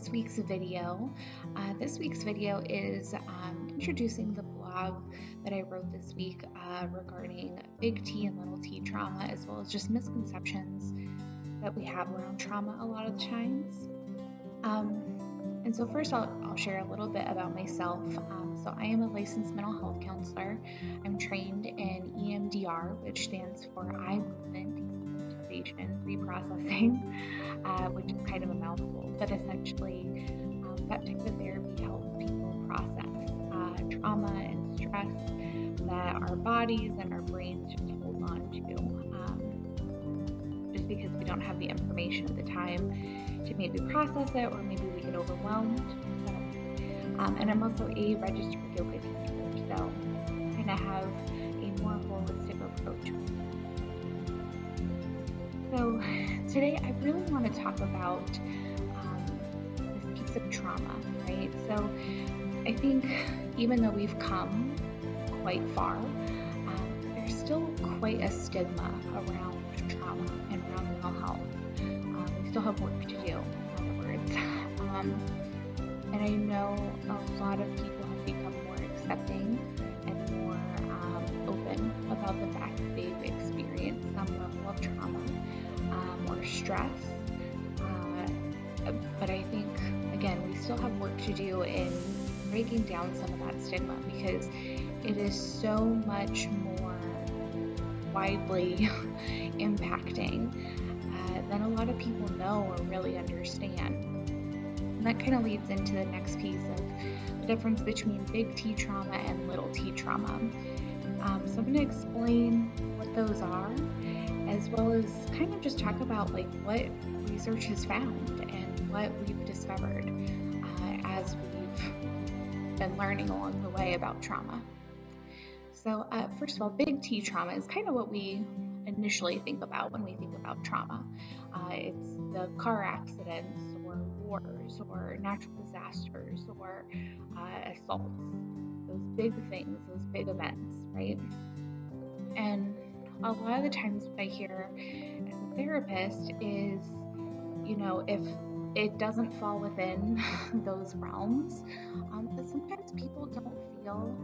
this week's video. This week's video is introducing the blog that I wrote this week regarding big T and little t trauma, as well as just misconceptions that we have around trauma a lot of the times. And so first I'll share a little bit about myself. So I am a licensed mental health counselor. I'm trained in EMDR, which stands for eye movement desensitization reprocessing, which is kind of a mouthful, but essentially that type of therapy helps people process trauma and stress that our bodies and our brains just hold on to, just because we don't have the information at the time to maybe process it, or maybe we get overwhelmed. So, and I'm also a registered yoga teacher, so I kind of have a more holistic approach. So today I really want to talk about this piece of trauma, right? So I think even though we've come quite far, there's still quite a stigma around trauma and around mental health. We still have work to do, in other words. And I know a lot of people have become more accepting and more open about the fact that they've experienced some level of trauma or stress. But I think, again, we still have work to do in breaking down some of that stigma, because it is so much more widely impacting than a lot of people know or really understand. And that kind of leads into the next piece of the difference between big T trauma and little t trauma. So I'm going to explain what those are, as well as kind of just talk about like what research has found and what we've discovered as we've been learning along the way about trauma. So first of all, big T trauma is kind of what we initially think about when we think about trauma. It's the car accidents or wars or natural disasters or assaults, those big things, those big events, right? And a lot of the times what I hear as a therapist is, if it doesn't fall within those realms, that sometimes people don't feel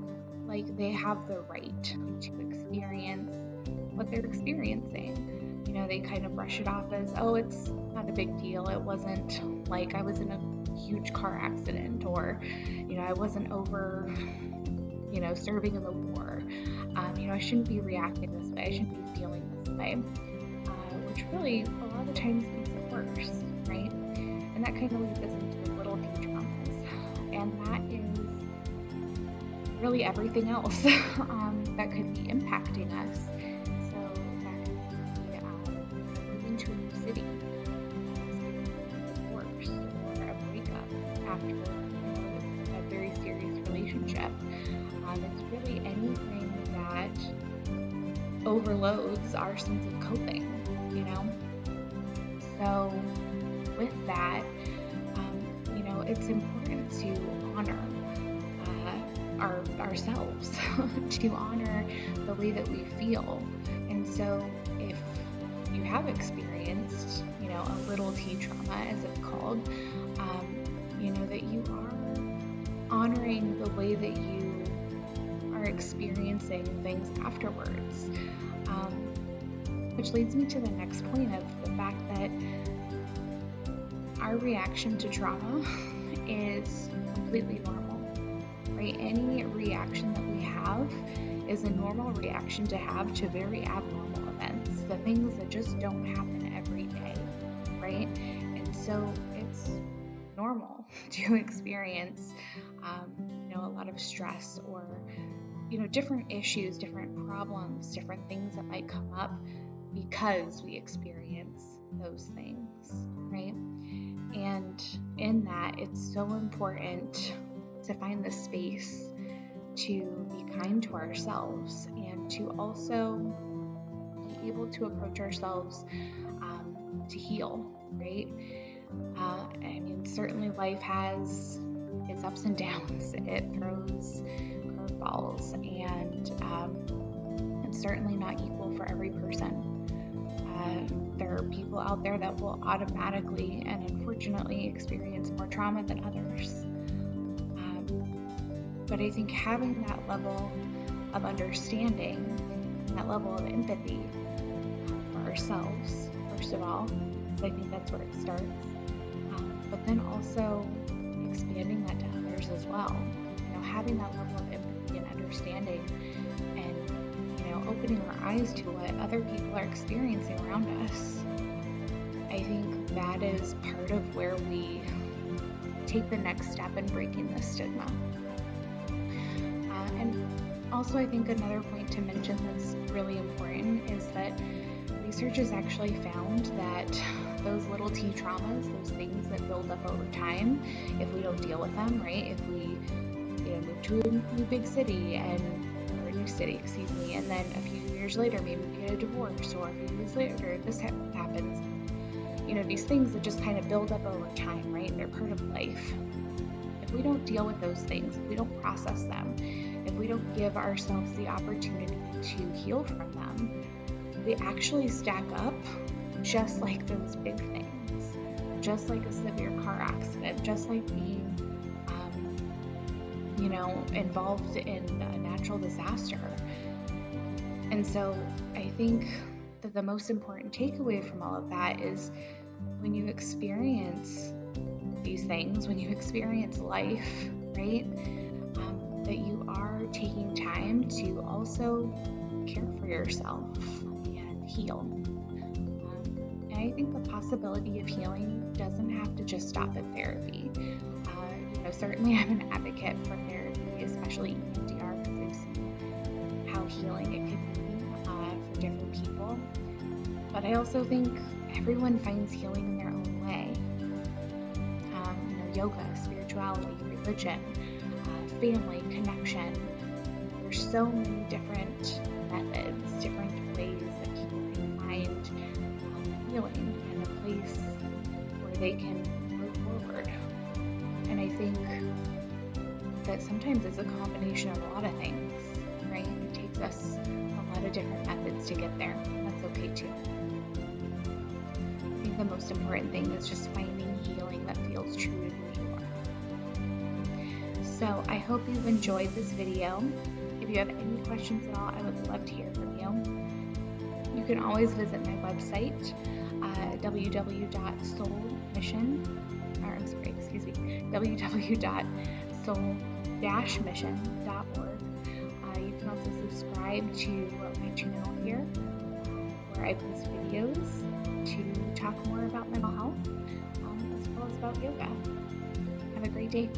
like they have the right to experience what they're experiencing. They kind of brush it off as, oh, it's not a big deal. It wasn't like I was in a huge car accident, or, I wasn't over, serving in the war. I shouldn't be reacting this way. I shouldn't be feeling this way, which really a lot of the times makes it worse, right? And that kind of leads us into the little t traumas, and that is really everything else that could be impacting us. So that could be moving to a new city, a divorce, or a breakup after a very serious relationship. It's really anything that overloads our sense of coping, So with that, it's important to honor ourselves, to honor the way that we feel. And so if you have experienced, a little t trauma, as it's called, that you are honoring the way that you are experiencing things afterwards. Which leads me to the next point of the fact that our reaction to trauma is completely normal, right? Any reaction that we have is a normal reaction to have to very abnormal events, the things that just don't happen every day, right? And so it's normal to experience, a lot of stress or, different issues, different problems, different things that might come up because we experience those things, right? And in that, it's so important to find the space to be kind to ourselves and to also be able to approach ourselves to heal, right? Certainly life has its ups and downs. It throws curveballs, and it's certainly not equal for every person. There are people out there that will automatically and unfortunately experience more trauma than others. But I think having that level of understanding, that level of empathy for ourselves, first of all, because I think that's where it starts, but then also expanding that to others as well. Having that level of empathy and understanding, and opening our eyes to what other people are experiencing around us. I think that is part of where we take the next step in breaking the stigma. And also, I think another point to mention that's really important is that research has actually found that those little T traumas, those things that build up over time, if we don't deal with them, right? If we move to a new big city or a new city, and then a few years later maybe we get a divorce, or a few years later this happens. These things that just kind of build up over time, right? They're part of life. If we don't deal with those things, if we don't process them, if we don't give ourselves the opportunity to heal from them, they actually stack up just like those big things, just like a severe car accident, just like being involved in a natural disaster. And so I think that the most important takeaway from all of that is when you experience these things, when you experience life, right, that you are taking time to also care for yourself and heal. And I think the possibility of healing doesn't have to just stop at therapy. Certainly I'm an advocate for therapy, especially EMDR, because I've seen how healing it can be for different people. But I also think everyone finds healing in their own way. Yoga, spirituality, religion, family, connection. There's so many different methods, different ways that people can find healing and a place where they can move forward. And I think that sometimes it's a combination of a lot of things, right? It takes us a lot of different methods to get there. That's okay too. I think the most important thing is just finding healing that feels true to who you are. So I hope you've enjoyed this video. If you have any questions at all, I would love to hear from you. You can always visit my website, www.soul-mission.org. You can also subscribe to my channel here, where I post videos to talk more about mental health, as well as about yoga. Have a great day.